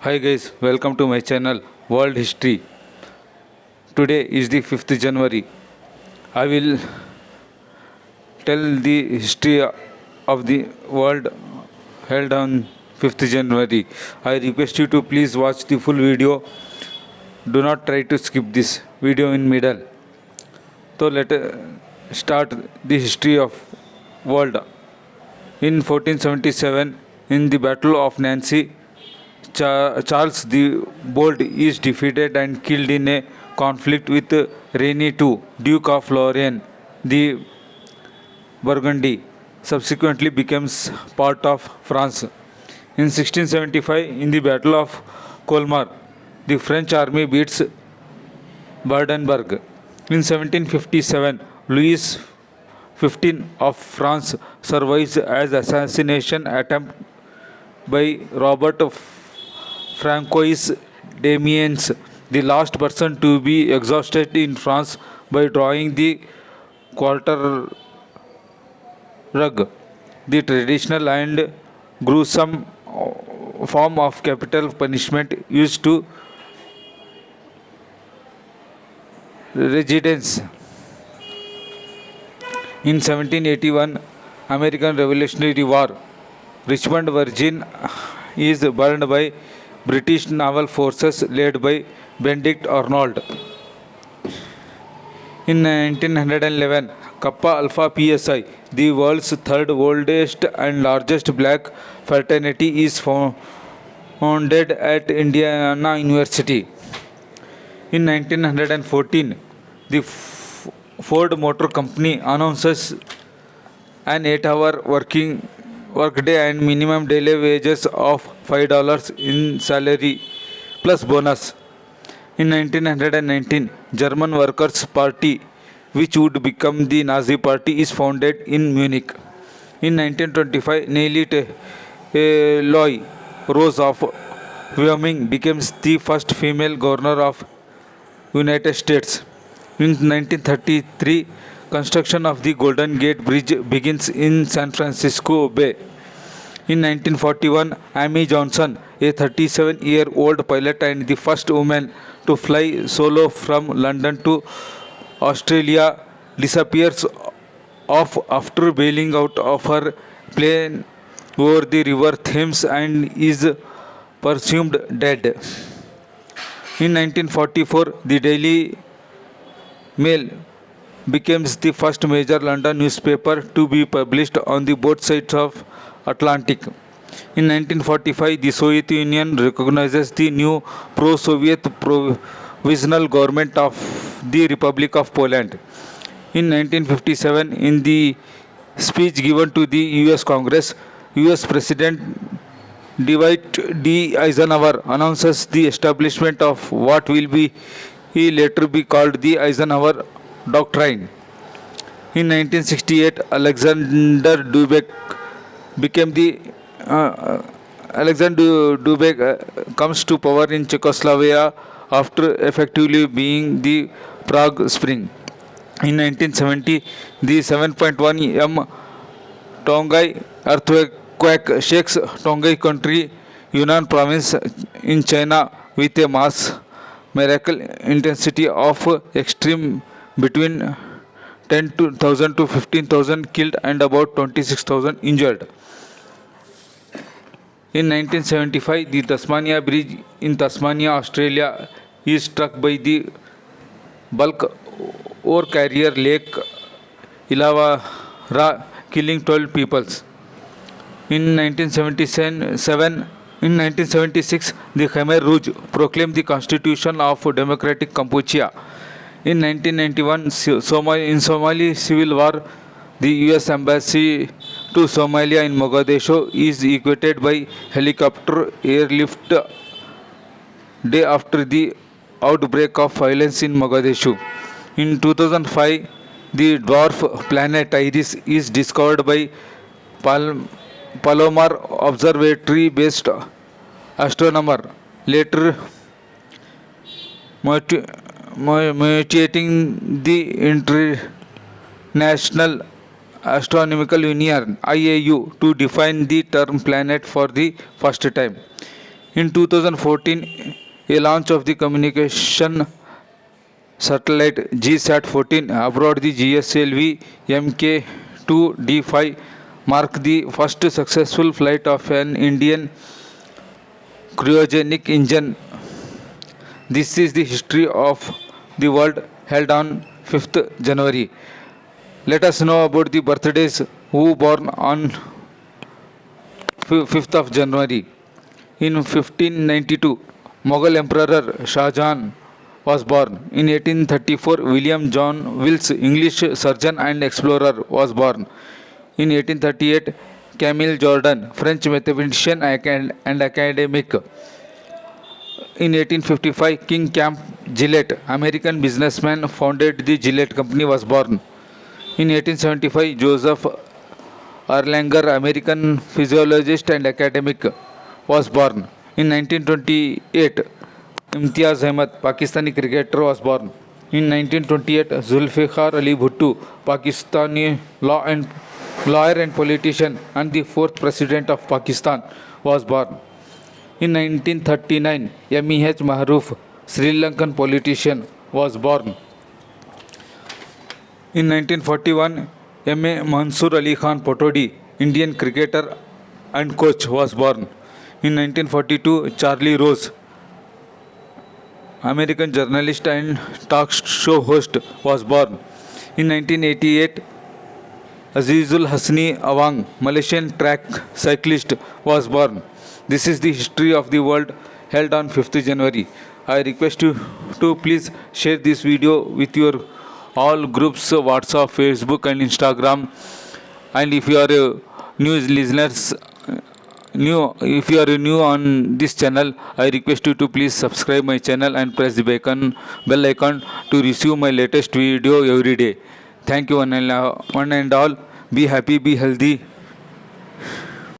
Hi guys, welcome to my channel World History. Today is the 5th January. I will tell the history of the world held on 5th January. I request you to please watch the full video. Do not try to skip this video in middle. So let us start the history of world. In 1477, in the Battle of Nancy, Charles the Bold is defeated and killed in a conflict with Rene II, Duke of Lorraine. The Burgundy subsequently becomes part of France. In 1675, in the Battle of Colmar, the French army beats Brandenburg. In 1757, Louis XV of France survives as assassination attempt by Robert Francois Damiens, the last person to be exhausted in France by drawing the quarter rug, the traditional and gruesome form of capital punishment used to residents. In 1781, American Revolutionary War, Richmond, Virginia is burned by British naval forces led by Benedict Arnold. In 1911, Kappa Alpha Psi, the world's third oldest and largest black fraternity, is founded at Indiana University. In 1914, the Ford Motor Company announces an 8-hour workday and minimum daily wages of $5 in salary plus bonus. In 1919, German Workers' Party, which would become the Nazi Party, is founded in Munich. In 1925, Nellie Loy Rose of Wyoming becomes the first female governor of United States. In 1933, construction of the Golden Gate Bridge begins in San Francisco Bay. In 1941, Amy Johnson, a 37-year-old pilot and the first woman to fly solo from London to Australia, disappears off after bailing out of her plane over the river Thames and is presumed dead. In 1944, the Daily Mail becomes the first major London newspaper to be published on the both sides of Atlantic. In 1945, the Soviet Union recognizes the new pro-Soviet provisional government of the Republic of Poland. In 1957, in the speech given to the US Congress, US President Dwight D. Eisenhower announces the establishment of what will be later be called the Eisenhower Doctrine. In 1968, Alexander Dubek became the Alexander Dubek comes to power in Czechoslovakia after effectively being the Prague Spring. In 1970, the 7.1 m Tongai earthquake shakes Tongai country, Yunnan province in China, with a mass miracle intensity of extreme between 10,000 to 15,000 killed and about 26,000 injured. In 1975, the Tasmania Bridge in Tasmania, Australia, is struck by the bulk ore carrier Lake Illawarra, killing 12 people. In 1976, the Khmer Rouge proclaimed the Constitution of Democratic Kampuchea. In 1991, in Somali Civil War, the U.S. Embassy to Somalia in Mogadishu is evacuated by helicopter airlift day after the outbreak of violence in Mogadishu. In 2005, the dwarf planet Iris is discovered by Palomar Observatory-based astronomer, later mutating the International Astronomical Union (IAU) to define the term planet for the first time. In 2014, a launch of the communication satellite GSAT-14 aboard the GSLV Mk2D5 marked the first successful flight of an Indian cryogenic engine. This is the history of the world held on 5th January. Let us know about the birthdays who born on 5th of January. In 1592, Mughal Emperor Shah Jahan was born. In 1834, William John Wills, English surgeon and explorer, was born. In 1838, Camille Jordan, French mathematician and academic. In 1855, King Camp Gillette, American businessman, founded the Gillette Company, was born. In 1875, Joseph Erlanger, American physiologist and academic, was born. In 1928, Imtiaz Ahmed, Pakistani cricketer, was born. In 1928, Zulfikar Ali Bhutto, Pakistani lawyer and politician and the fourth president of Pakistan, was born. In 1939, MEH Mahroof, Sri Lankan politician, was born. In 1941, M.A. Mansoor Ali Khan Potodi, Indian cricketer and coach, was born. In 1942, Charlie Rose, American journalist and talk show host, was born. In 1988, Azizul Hasni Awang, Malaysian track cyclist, was born. This is the history of the world held on 5th January. I request you to please share this video with your all groups, WhatsApp, Facebook and Instagram. And if you are if you are new on this channel, I request you to please subscribe my channel and press the bell icon to receive my latest video every day. Thank you one and all. Be happy, be healthy.